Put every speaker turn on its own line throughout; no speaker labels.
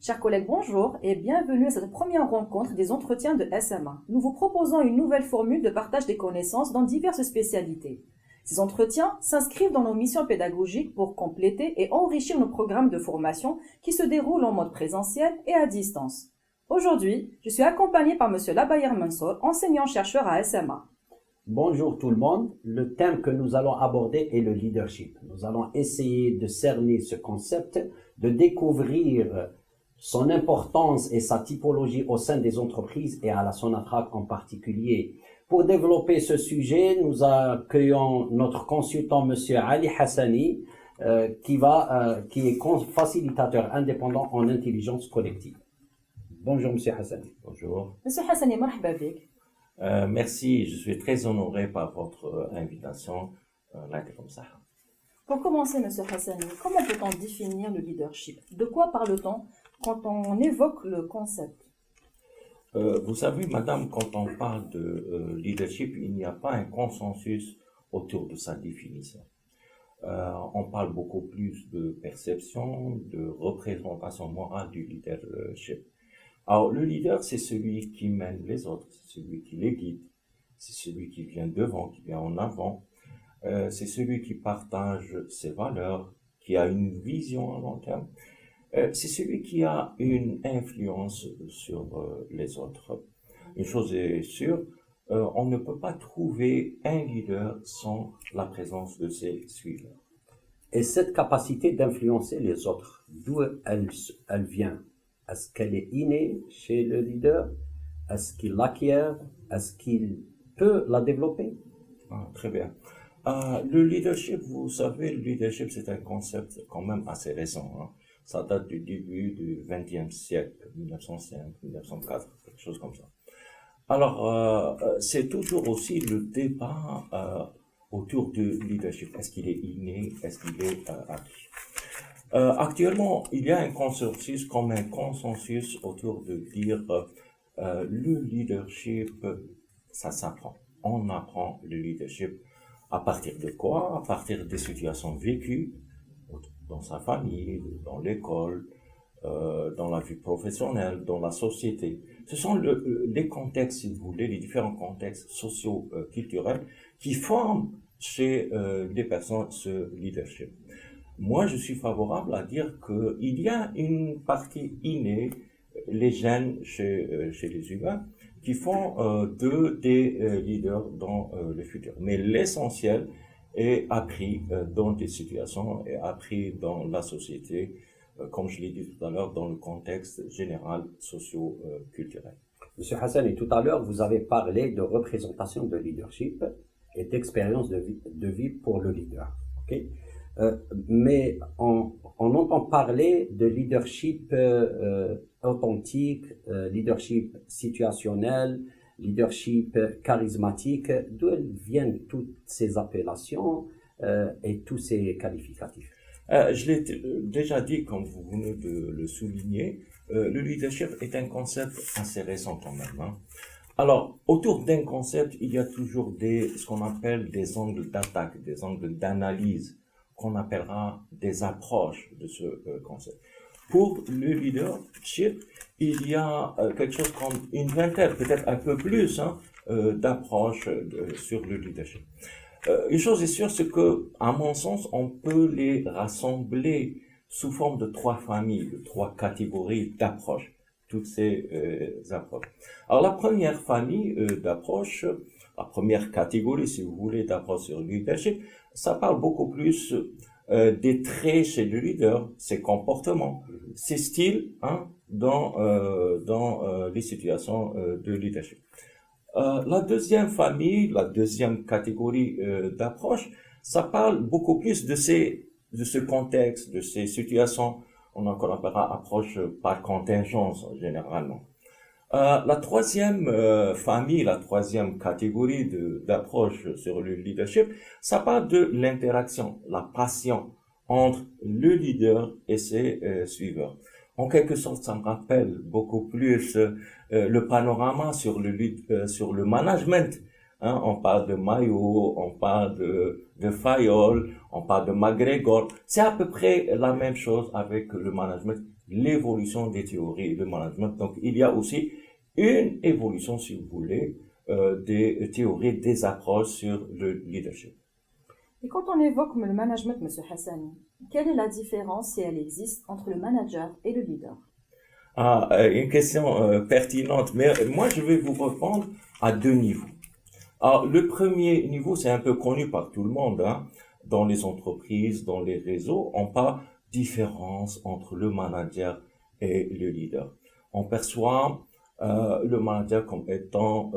Chers collègues, bonjour et bienvenue à cette première rencontre des entretiens de SMA. Nous vous proposons une nouvelle formule de partage des connaissances dans diverses spécialités. Ces entretiens s'inscrivent dans nos missions pédagogiques pour compléter et enrichir nos programmes de formation qui se déroulent en mode présentiel et à distance. Aujourd'hui, je suis accompagnée par M. Labayer Mansour, enseignant-chercheur à SMA.
Bonjour tout le monde. Le thème que nous allons aborder est le leadership. Nous allons essayer de cerner ce concept, de découvrir son importance et sa typologie au sein des entreprises et à la Sonatrach en particulier. Pour développer ce sujet, nous accueillons notre consultant, Monsieur Ali Hassani, qui est facilitateur indépendant en intelligence collective. Bonjour, Monsieur Hassani.
Bonjour.
Monsieur Hassani, marhaba bik.
Merci, je suis très honoré par votre invitation.
Pour commencer, Monsieur Hassani, comment peut-on définir le leadership? De quoi parle-t-on quand on évoque le concept?
Vous savez, madame, quand on parle de leadership, il n'y a pas un consensus autour de sa définition. On parle beaucoup plus de perception, de représentation morale du leadership. Alors, le leader, c'est celui qui mène les autres, c'est celui qui les guide, c'est celui qui vient devant, qui vient en avant, c'est celui qui partage ses valeurs, qui a une vision à long terme. C'est celui qui a une influence sur les autres. Une chose est sûre, on ne peut pas trouver un leader sans la présence de ses suiveurs.
Et cette capacité d'influencer les autres, d'où elle vient? Est-ce qu'elle est innée chez le leader? Est-ce qu'il l'acquiert? Est-ce qu'il peut la développer?
Très bien. Le leadership, vous savez, le leadership, c'est un concept quand même assez récent. Hein. Ça date du début du XXe siècle, 1905, 1904, quelque chose comme ça. Alors, c'est toujours aussi le débat autour du leadership. Est-ce qu'il est inné? Est-ce qu'il est acquis? Actuellement, il y a un consensus comme un consensus autour de dire le leadership, ça s'apprend. On apprend le leadership à partir de quoi? À partir des situations vécues dans sa famille, dans l'école, dans la vie professionnelle, dans la société. Ce sont les contextes, si vous voulez, les différents contextes socio-culturels qui forment chez les personnes ce leadership. Moi, je suis favorable à dire qu'il y a une partie innée, les gènes chez les humains, qui font d'eux des leaders dans le futur. Mais l'essentiel est appris dans des situations, est appris dans la société, comme je l'ai dit tout à l'heure, dans le contexte général socio-culturel.
Monsieur Hassani, tout à l'heure, vous avez parlé de représentation de leadership et d'expérience de vie pour le leader. Okay? Mais on entend parler de leadership authentique, leadership situationnel, leadership charismatique. D'où viennent toutes ces appellations et tous ces qualificatifs?
Je l'ai déjà dit, comme vous venez de le souligner, le leadership est un concept assez récent quand même. Hein. Alors, autour d'un concept, il y a toujours ce qu'on appelle des angles d'attaque, des angles d'analyse, qu'on appellera des approches de ce concept. Pour le leadership, il y a quelque chose comme une vingtaine, peut-être un peu plus, hein, d'approches sur le leadership. Une chose est sûre, c'est que, à mon sens, on peut les rassembler sous forme de 3 familles, de 3 catégories d'approches, toutes ces approches. Alors, la première famille d'approches, la première catégorie, si vous voulez, d'approche sur le leadership, ça parle beaucoup plus des traits chez le leader, ses comportements, ses styles, hein, dans les situations de leadership. La deuxième famille, la deuxième catégorie d'approche, ça parle beaucoup plus de ce contexte, de ces situations. On en appellera approche par contingence généralement. La troisième famille, la troisième catégorie d'approche sur le leadership, ça parle de l'interaction, la passion entre le leader et ses suiveurs. En quelque sorte, ça me rappelle beaucoup plus le panorama sur le management Hein, on parle de Mayo, on parle de Fayol, on parle de McGregor. C'est à peu près la même chose avec le management, l'évolution des théories de management. Donc, il y a aussi une évolution, si vous voulez, des théories, des approches sur le leadership.
Et quand on évoque le management, Monsieur Hassani, quelle est la différence, si elle existe, entre le manager et le leader?
Ah, une question pertinente, mais moi je vais vous répondre à deux niveaux. Alors, le premier niveau, c'est un peu connu par tout le monde, hein. Dans les entreprises, dans les réseaux, on parle différence entre le manager et le leader. On perçoit le manager comme étant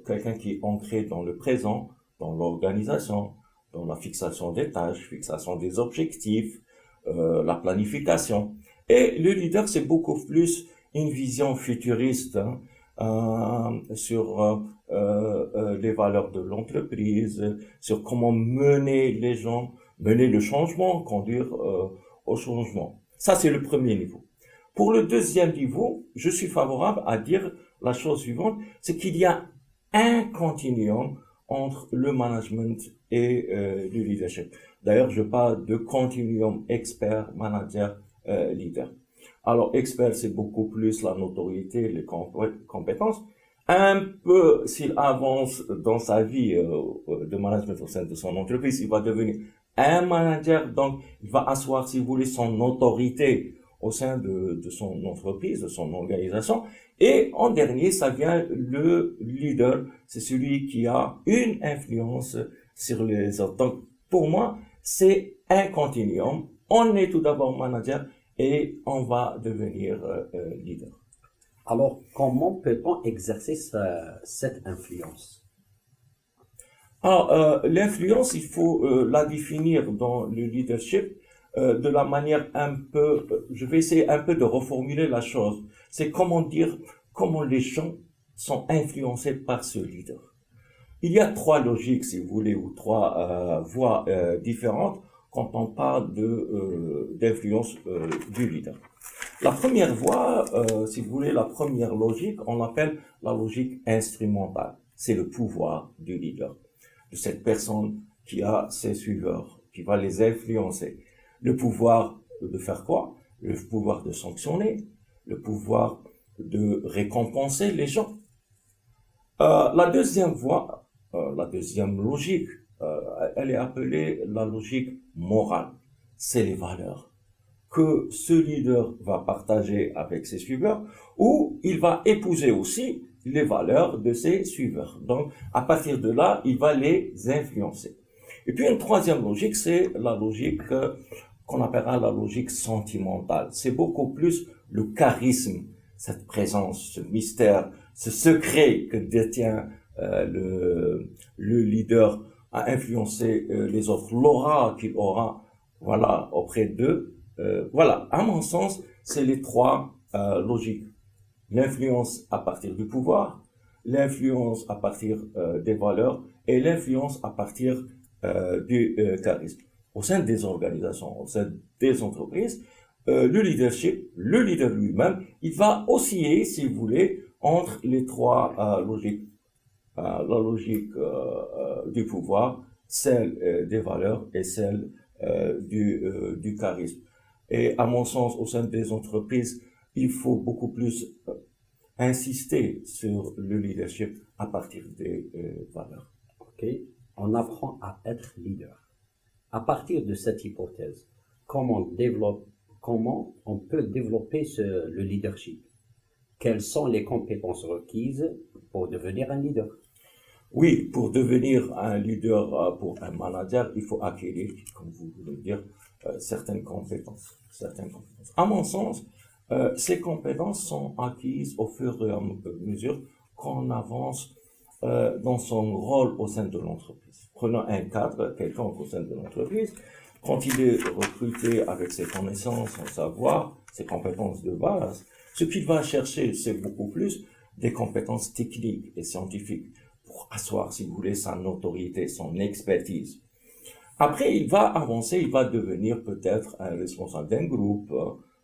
quelqu'un qui est ancré dans le présent, dans l'organisation, dans la fixation des tâches, fixation des objectifs, la planification. Et le leader, c'est beaucoup plus une vision futuriste, hein, sur les valeurs de l'entreprise, sur comment mener les gens, mener le changement, conduire au changement. Ça, c'est le premier niveau. Pour le deuxième niveau, je suis favorable à dire la chose suivante, c'est qu'il y a un continuum entre le management et le leadership. D'ailleurs, je parle de continuum expert, manager, leader. Alors, expert, c'est beaucoup plus la notoriété, les compétences. Un peu, s'il avance dans sa vie de management au sein de son entreprise, il va devenir un manager, donc il va asseoir, si vous voulez, son autorité au sein de son entreprise, de son organisation. Et en dernier, ça vient le leader, c'est celui qui a une influence sur les autres. Donc, pour moi, c'est un continuum. On est tout d'abord manager et on va devenir leader.
Alors, comment peut-on exercer cette influence?
Alors, l'influence, il faut la définir dans le leadership de la manière un peu, je vais essayer un peu de reformuler la chose. C'est comment dire, comment les gens sont influencés par ce leader. Il y a trois logiques, si vous voulez, ou trois voies différentes quand on parle d'influence du leader. La première voie, si vous voulez, la première logique, on l'appelle la logique instrumentale. C'est le pouvoir du leader, de cette personne qui a ses suiveurs, qui va les influencer. Le pouvoir de faire quoi? Le pouvoir de sanctionner, le pouvoir de récompenser les gens. La deuxième voie, la deuxième logique, elle est appelée la logique morale. C'est les valeurs que ce leader va partager avec ses suiveurs, ou il va épouser aussi les valeurs de ses suiveurs. Donc, à partir de là, il va les influencer. Et puis, une troisième logique, c'est la logique qu'on appellera la logique sentimentale. C'est beaucoup plus le charisme, cette présence, ce mystère, ce secret que détient le leader à influencer les autres, l'aura qu'il aura, voilà, auprès d'eux. Voilà, à mon sens, c'est les trois logiques. L'influence à partir du pouvoir, l'influence à partir des valeurs et l'influence à partir du charisme. Au sein des organisations, au sein des entreprises, le leader lui-même, il va osciller, si vous voulez, entre les trois logiques. La logique du pouvoir, celle des valeurs et celle du charisme. Et à mon sens, au sein des entreprises, il faut beaucoup plus insister sur le leadership à partir des valeurs.
Ok, on apprend à être leader. À partir de cette hypothèse, comment on peut développer le leadership? Quelles sont les compétences requises pour devenir un leader?
Oui, pour devenir un leader, pour un manager, il faut acquérir, comme vous voulez dire, certaines compétences. À mon sens, ces compétences sont acquises au fur et à mesure qu'on avance dans son rôle au sein de l'entreprise. Prenons un cadre, quelqu'un au sein de l'entreprise, quand il est recruté avec ses connaissances, son savoir, ses compétences de base, ce qu'il va chercher, c'est beaucoup plus des compétences techniques et scientifiques pour asseoir, si vous voulez, sa notoriété, son expertise. Après, il va avancer, il va devenir peut-être un responsable d'un groupe,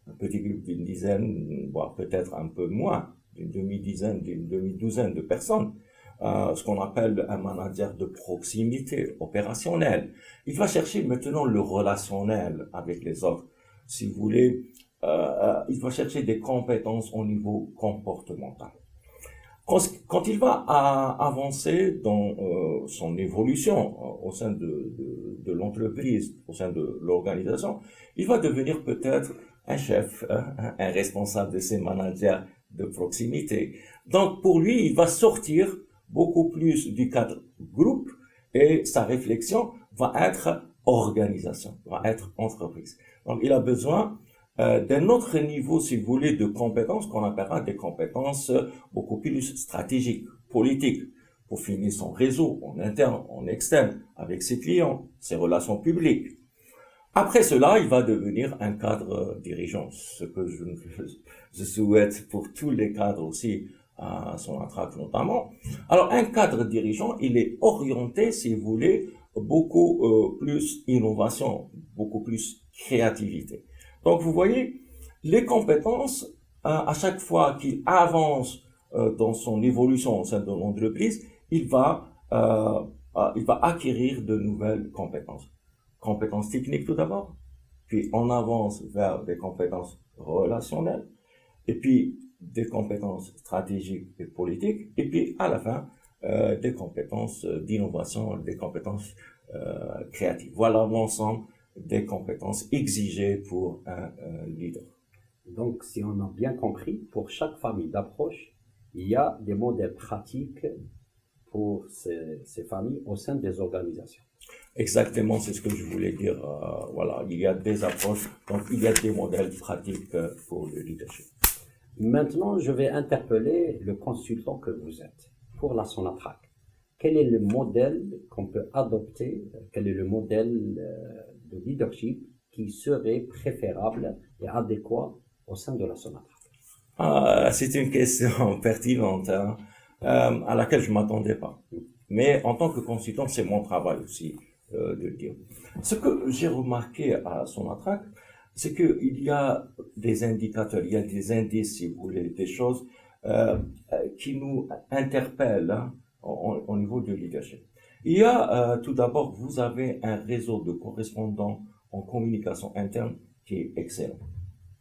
un petit groupe d'une dizaine, voire peut-être un peu moins, d'une demi-dizaine, d'une demi-douzaine de personnes. ce qu'on appelle un manager de proximité opérationnel. Il va chercher maintenant le relationnel avec les autres. Si vous voulez, il va chercher des compétences au niveau comportemental. Quand il va avancer dans son évolution au sein de l'entreprise, au sein de l'organisation, il va devenir peut-être un chef, un responsable de ses managers de proximité. Donc pour lui, il va sortir beaucoup plus du cadre groupe et sa réflexion va être organisation, va être entreprise. Donc il a besoin d'un autre niveau, si vous voulez, de compétences qu'on appellera des compétences beaucoup plus stratégiques, politiques, pour finir son réseau en interne, en externe, avec ses clients, ses relations publiques. Après cela, il va devenir un cadre dirigeant, ce que je souhaite pour tous les cadres aussi à Sonatrach notamment. Alors, un cadre dirigeant, il est orienté, si vous voulez, beaucoup plus innovation, beaucoup plus créativité. Donc, vous voyez, les compétences, à chaque fois qu'il avance dans son évolution au sein de l'entreprise, il va acquérir de nouvelles compétences. Compétences techniques tout d'abord, puis on avance vers des compétences relationnelles, et puis des compétences stratégiques et politiques, et puis à la fin, des compétences d'innovation, des compétences créatives. Voilà l'ensemble des compétences exigées pour un leader.
Donc, si on a bien compris, pour chaque famille d'approche, il y a des modèles pratiques pour ces familles au sein des organisations.
Exactement, c'est ce que je voulais dire. Voilà, il y a des approches, donc il y a des modèles pratiques pour le leadership.
Maintenant, je vais interpeller le consultant que vous êtes pour la Sonatrach. Quel est le modèle qu'on peut adopter? Quel est le modèle de leadership qui serait préférable et adéquat au sein de la Sonatrach?
C'est une question pertinente à laquelle je m'attendais pas. Mais en tant que consultant, c'est mon travail aussi de le dire. Ce que j'ai remarqué à Sonatrach, c'est qu'il y a des indicateurs, il y a des indices, si vous voulez, des choses qui nous interpellent au niveau du leadership. Il y a tout d'abord, vous avez un réseau de correspondants en communication interne qui est excellent.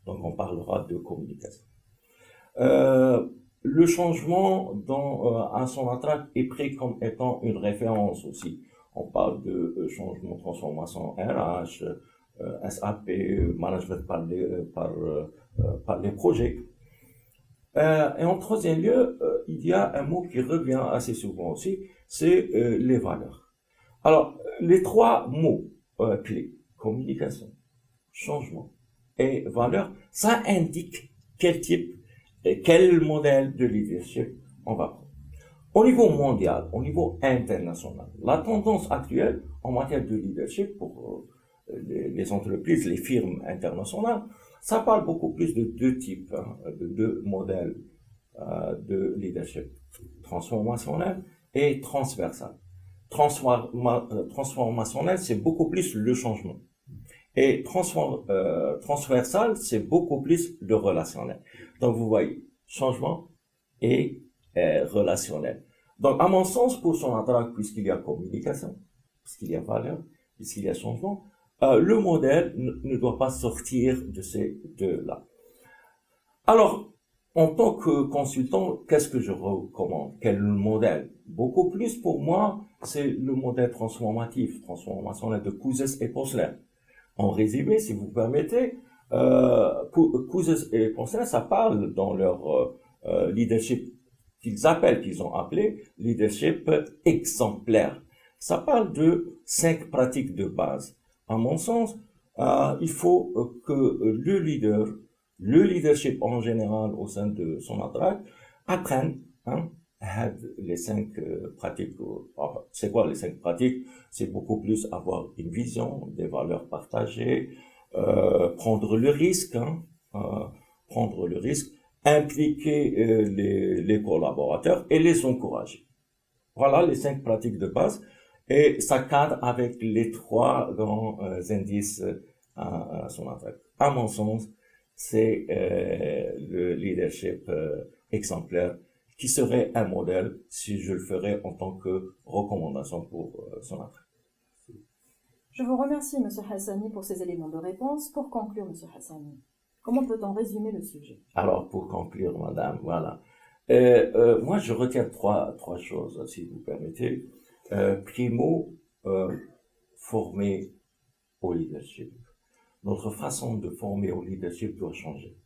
Donc on parlera de communication. Le changement à Sonatrach est pris comme étant une référence aussi. On parle de changement, transformation RH, SAP, management par les projets. Et en troisième lieu, il y a un mot qui revient assez souvent aussi, c'est les valeurs. Alors, les trois mots clés, communication, changement et valeurs, ça indique quel modèle de leadership on va prendre. Au niveau mondial, au niveau international, la tendance actuelle en matière de leadership pour les entreprises, les firmes internationales, ça parle beaucoup plus de deux types, de deux modèles de leadership, transformationnel et transversal. Transformationnel, c'est beaucoup plus le changement. Et transversal, c'est beaucoup plus le relationnel. Donc, vous voyez, changement et relationnel. Donc, à mon sens, pour Sonatrach, puisqu'il y a communication, puisqu'il y a valeur, puisqu'il y a changement, le modèle ne doit pas sortir de ces deux-là. Alors, en tant que consultant, qu'est-ce que je recommande? Quel modèle? Beaucoup plus pour moi, c'est le modèle transformationnel de Kouzes et Posner. En résumé, si vous permettez, Kouzes et Posner, ça parle dans leur leadership qu'ils ont appelé leadership exemplaire. Ça parle de 5 pratiques de base. À mon sens, il faut que le leadership en général au sein de Sonatrach apprenne les 5 pratiques. C'est quoi les 5 pratiques? C'est beaucoup plus avoir une vision, des valeurs partagées, prendre le risque, impliquer les collaborateurs et les encourager. Voilà les 5 pratiques de base. Et ça cadre avec les 3 grands indices à Sonatrach. À mon sens, c'est le leadership exemplaire qui serait un modèle si je le ferais en tant que recommandation pour son après.
Je vous remercie, M. Hassani, pour ces éléments de réponse. Pour conclure, M. Hassani, comment peut-on résumer le sujet?
Alors, pour conclure, madame, voilà. Moi, je retiens trois choses, si vous permettez. Primo, former au leadership. Notre façon de former au leadership doit changer.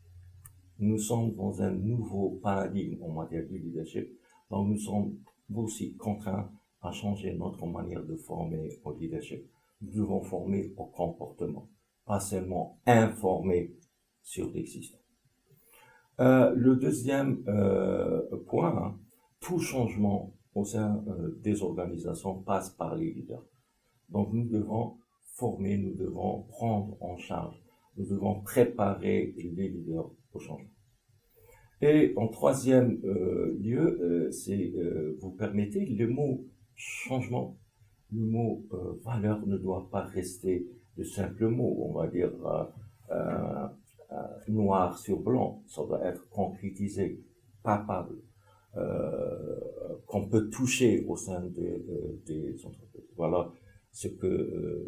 Nous sommes dans un nouveau paradigme en matière de leadership, donc nous sommes aussi contraints à changer notre manière de former au leadership. Nous devons former au comportement, pas seulement informer sur l'existant. Le deuxième point, hein, tout changement au sein des organisations passe par les leaders. Donc nous devons former, nous devons prendre en charge, nous devons préparer les leaders au changement. Et en troisième lieu, vous permettez, le mot changement, le mot valeur ne doit pas rester de simples mots, on va dire noir sur blanc, ça doit être concrétisé, palpable, qu'on peut toucher au sein des entreprises. Voilà ce que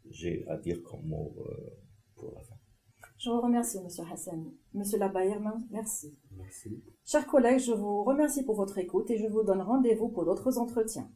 j'ai à dire comme mot pour la fin.
Je vous remercie, M. Hassani. M. Labayerman, merci.
Merci.
Chers collègues, je vous remercie pour votre écoute et je vous donne rendez-vous pour d'autres entretiens.